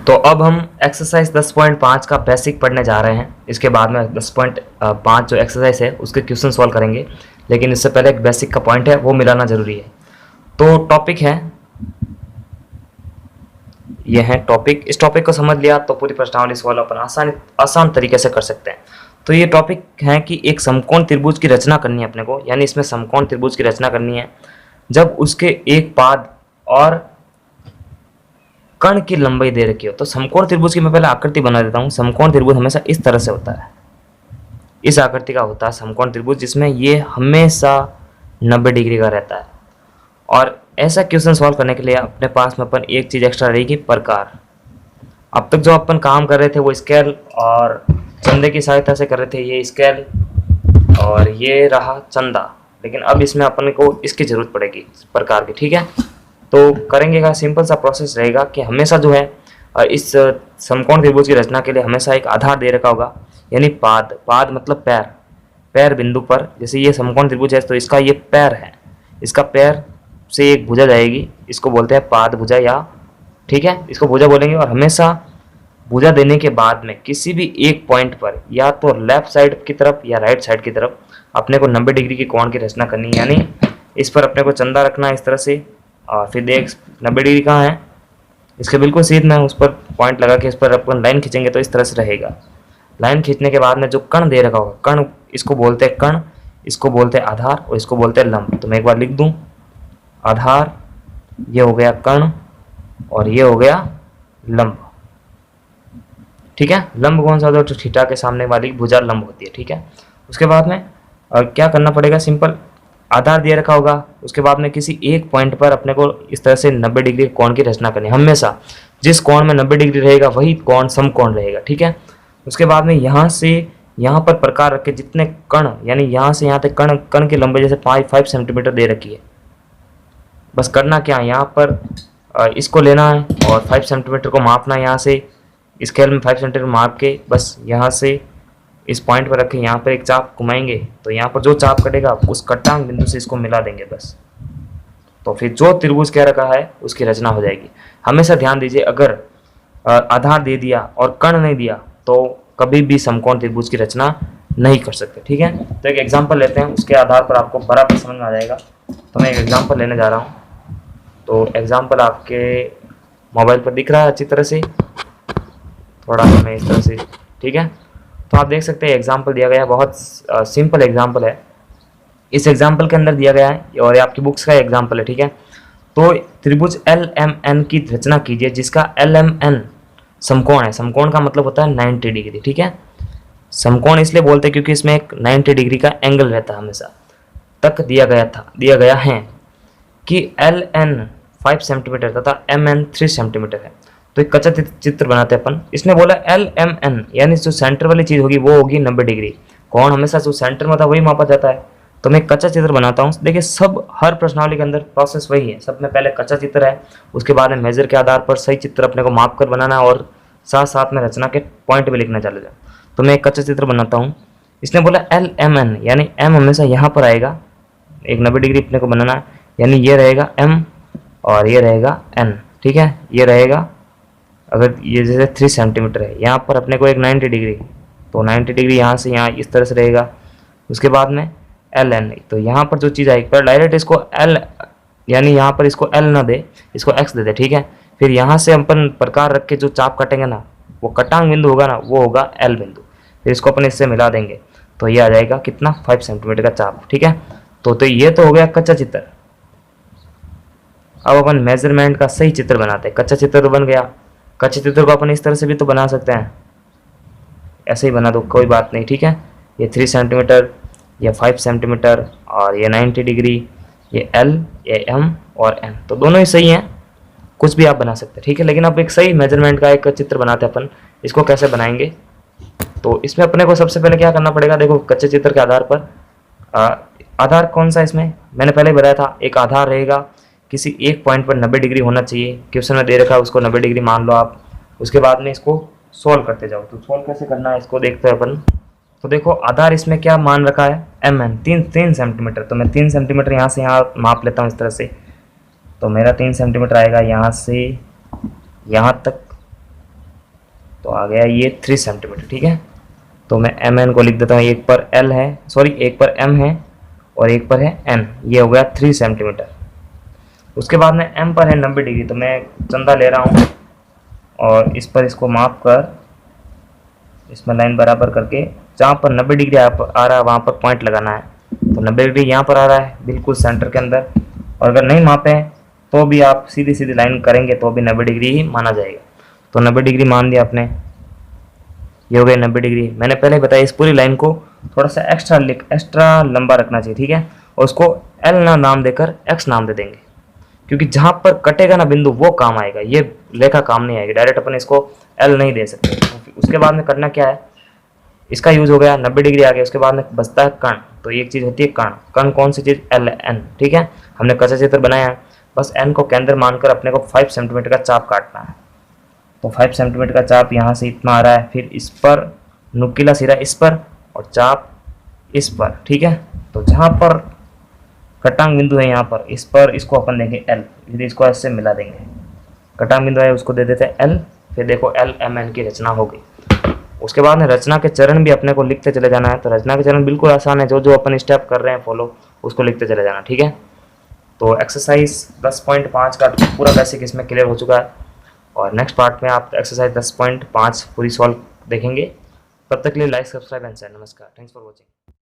तो अब हम एक्सरसाइज 10.5 का बेसिक पढ़ने जा रहे हैं। इसके बाद में 10.5 जो एक्सरसाइज है उसके क्वेश्चन सॉल्व करेंगे, लेकिन इससे पहले एक बेसिक का पॉइंट है वो मिलाना ज़रूरी है। तो टॉपिक है, ये है टॉपिक। इस टॉपिक को समझ लिया तो पूरी प्रश्नावली सॉल्व अपन आसान तरीके से कर सकते हैं। तो ये टॉपिक है कि एक समकोण त्रिभुज की रचना करनी है अपने को, यानी इसमें समकोण त्रिभुज की रचना करनी है जब उसके एक पाद और कण की लंबाई दे रखी हो। तो समकोण त्रिभुज की मैं पहले आकृति बना देता हूँ। समकोण त्रिभुज हमेशा इस तरह से होता है, इस आकृति का होता है समकोण त्रिभुज, जिसमें ये हमेशा 90 डिग्री का रहता है। और ऐसा क्वेश्चन सॉल्व करने के लिए अपने पास में अपन एक चीज़ एक्स्ट्रा रहेगी, प्रकार। अब तक जो अपन काम कर रहे थे वो स्केल और चंदे की सहायता से कर रहे थे, ये स्केल और ये रहा चंदा, लेकिन अब इसमें अपन को इसकी जरूरत पड़ेगी प्रकार की, ठीक है। तो करेंगे का सिंपल सा प्रोसेस रहेगा कि हमेशा जो है इस समकोण त्रिभुज की रचना के लिए हमेशा एक आधार दे रखा होगा, यानी पाद। पाद मतलब पैर, पैर बिंदु पर, जैसे ये समकोण त्रिभुज है तो इसका ये पैर है, इसका पैर से एक भुजा जाएगी, इसको बोलते हैं पाद भुजा, या ठीक है इसको भुजा बोलेंगे। और हमेशा भुजा देने के बाद में किसी भी एक पॉइंट पर या तो लेफ्ट साइड की तरफ या राइट साइड की तरफ अपने को 90 डिग्री की कोण की रचना करनी है, यानी इस पर अपने को चंदा रखना है इस तरह से। और फिर देख 90 डिग्री कहाँ है, इसके बिल्कुल सीध में उस पर पॉइंट लगा के इस पर अपन लाइन खींचेंगे तो इस तरह से रहेगा। लाइन खींचने के बाद में जो कण दे रखा होगा, कण इसको बोलते हैं कण, इसको बोलते हैं आधार और इसको बोलते हैं लंब। तो मैं एक बार लिख दूं, आधार ये हो गया कण और ये हो गया लंब, ठीक है। लंब कौन सा होता है, तो थीटा के सामने वाली भुजा लंब होती है, ठीक है। उसके बाद में क्या करना पड़ेगा, सिंपल आधार दिया रखा होगा, उसके बाद में किसी एक पॉइंट पर अपने को इस तरह से 90 डिग्री कोण की रचना करनी है। हमेशा जिस कोण में 90 डिग्री रहेगा वही कोण समकोण रहेगा, ठीक है। उसके बाद में यहाँ से यहाँ पर प्रकार रख के जितने कण, यानी यहाँ से यहाँ तक कण, कण की लंबाई जैसे 5 सेंटीमीटर दे रखी है, बस करना क्या है, यहाँ पर इसको लेना है और 5 सेंटीमीटर को मापना है। यहाँ से स्केल में 5 सेंटीमीटर माप के बस यहाँ से इस पॉइंट पर रखें, यहाँ पर एक चाप घुमाएंगे तो यहाँ पर जो चाप कटेगा उस कटांग बिंदु से इसको मिला देंगे बस। तो फिर जो त्रिभुज कह रखा है उसकी रचना हो जाएगी। हमेशा ध्यान दीजिए, अगर आधार दे दिया और कण नहीं दिया तो कभी भी समकोण त्रिभुज की रचना नहीं कर सकते, ठीक है। तो एक एग्जाम्पल लेते हैं, उसके आधार पर आपको बराबर समझ में आ जाएगा। तो मैं एक एग्जाम्पल लेने जा रहा हूँ। तो एग्जाम्पल आपके मोबाइल पर दिख रहा है अच्छी तरह से, थोड़ा हमें इस तरह से, ठीक है। तो आप देख सकते हैं एग्जाम्पल दिया गया है, बहुत सिंपल एग्जाम्पल है। इस एग्जाम्पल के अंदर दिया गया है और ये आपकी बुक्स का एग्जाम्पल है, ठीक है। तो त्रिभुज LMN की रचना कीजिए जिसका LMN समकोण है। समकोण का मतलब होता है 90 डिग्री, ठीक है। समकोण इसलिए बोलते हैं क्योंकि इसमें एक 90 डिग्री का एंगल रहता है हमेशा। तक दिया गया है कि LN 5 सेंटीमीटर तथा MN 3 सेंटीमीटर है। तो एक कच्चा चित्र बनाते हैं अपन। इसने बोला LMN यानी जो सेंटर वाली चीज़ होगी वो होगी 90 डिग्री। कोण हमेशा जो सेंटर में था वही मापा जाता है। तो मैं एक कच्चा चित्र बनाता हूँ। देखिए सब हर प्रश्नावली के अंदर प्रोसेस वही है, सब में पहले कच्चा चित्र है, उसके बाद में मेजर के आधार पर सही चित्र अपने को माप कर बनाना और साथ साथ में रचना के पॉइंट भी लिखना चले जाए। तो मैं एक कच्चा चित्र बनाता हूँ। इसने बोला LMN यानी M हमेशा यहाँ पर आएगा, एक 90 डिग्री अपने को बनाना है, यानी ये रहेगा M और ये रहेगा N, ठीक है। ये रहेगा, अगर ये जैसे 3 सेंटीमीटर है, यहाँ पर अपने को एक 90 डिग्री, तो 90 डिग्री यहाँ से यहाँ इस तरह से रहेगा। उसके बाद में LN, तो यहाँ पर जो चीज़ आएगी पर डायरेक्ट इसको L यानी यहाँ पर इसको L ना दे, इसको X दे दे, ठीक है। फिर यहाँ से अपन प्रकार रख के जो चाप काटेंगे ना, वो कटांग बिंदु होगा ना, वो होगा L बिंदु। फिर इसको अपन इससे मिला देंगे तो ये आ जाएगा कितना, 5 सेंटीमीटर का चाप, ठीक है। तो ये तो हो गया कच्चा चित्र। अब अपन मेजरमेंट का सही चित्र बनाते हैं। कच्चा चित्र तो बन गया, कच्चे चित्र को अपन इस तरह से भी तो बना सकते हैं, ऐसे ही बना दो कोई बात नहीं, ठीक है। ये 3 सेंटीमीटर, ये 5 सेंटीमीटर और ये 90 डिग्री, ये L, ये M और N, तो दोनों ही सही हैं, कुछ भी आप बना सकते हैं, ठीक है। लेकिन अब एक सही मेजरमेंट का एक चित्र बनाते हैं अपन। इसको कैसे बनाएंगे, तो इसमें अपने को सबसे पहले क्या करना पड़ेगा, देखो कच्चे चित्र के आधार पर आधार कौन सा, इसमें मैंने पहले ही बताया था, एक आधार रहेगा किसी एक पॉइंट पर 90 डिग्री होना चाहिए। क्वेश्चन में दे रखा है उसको 90 डिग्री मान लो आप। उसके बाद में इसको सोल्व करते जाओ। तो सोल्व कैसे करना है इसको देखते हैं अपन। तो देखो आधार इसमें क्या मान रखा है, MN 3 सेंटीमीटर। तो मैं 3 सेंटीमीटर यहाँ से यहाँ माप लेता हूँ इस तरह से। तो मेरा 3 सेंटीमीटर आएगा यहाँ से यहाँ तक, तो आ गया ये 3 सेंटीमीटर। ठीक है, तो मैं एम एन को लिख देता हूँ, एक पर एल है, सॉरी एक पर एम है और एक पर है एन, ये हो गया 3 सेंटीमीटर। उसके बाद में एम पर है 90 डिग्री, तो मैं चंदा ले रहा हूँ और इस पर इसको माप कर इसमें लाइन बराबर करके जहाँ पर 90 डिग्री आ रहा है वहाँ पर पॉइंट लगाना है। तो 90 डिग्री यहाँ पर आ रहा है बिल्कुल सेंटर के अंदर, और अगर नहीं मापें तो भी आप सीधी सीधी लाइन करेंगे तो भी 90 डिग्री ही माना जाएगा। तो 90 डिग्री मान दिया आपने, ये हो गया 90 डिग्री। मैंने पहले बताया इस पूरी लाइन को थोड़ा सा एक्स्ट्रा लंबा रखना चाहिए। ठीक है, और उसको एल ना नाम देकर एक्स नाम दे देंगे, क्योंकि जहाँ पर कटेगा ना बिंदु वो काम आएगा, ये लेखा काम नहीं आएगी। डायरेक्ट अपन इसको एल नहीं दे सकते। उसके बाद में करना क्या है, इसका यूज हो गया, 90 डिग्री आ गया। उसके बाद में बचता है कर्ण, तो एक चीज़ होती है कर्ण। कर्ण कौन सी चीज़, एल एन। ठीक है, हमने कच्चा चित्र बनाया है, बस एन को केंद्र मानकर अपने को 5 सेंटीमीटर का चाप काटना है। तो 5 सेंटीमीटर का चाप यहाँ से इतना आ रहा है, फिर इस पर नुकीला सिरा इस पर और चाप इस पर। ठीक है, तो जहाँ पर कटांग बिंदु है यहाँ पर, इस पर इसको अपन देंगे एल, फिर इसको ऐसे मिला देंगे। कटांग बिंदु है उसको दे देते हैं एल, फिर देखो एल एम एन की रचना हो गई। उसके बाद में रचना के चरण भी अपने को लिखते चले जाना है। तो रचना के चरण बिल्कुल आसान है, जो जो अपन स्टेप कर रहे हैं फॉलो उसको लिखते चले जाना। ठीक है, तो एक्सरसाइज 10.5 का पूरा बेसिक इसमें क्लियर हो चुका है, और नेक्स्ट पार्ट में आप एक्सरसाइज 10.5 पूरी सॉल्व देखेंगे। तब तक के लिए लाइक, सब्सक्राइब एंड शेयर। नमस्कार, थैंक्स फॉर वॉचिंग।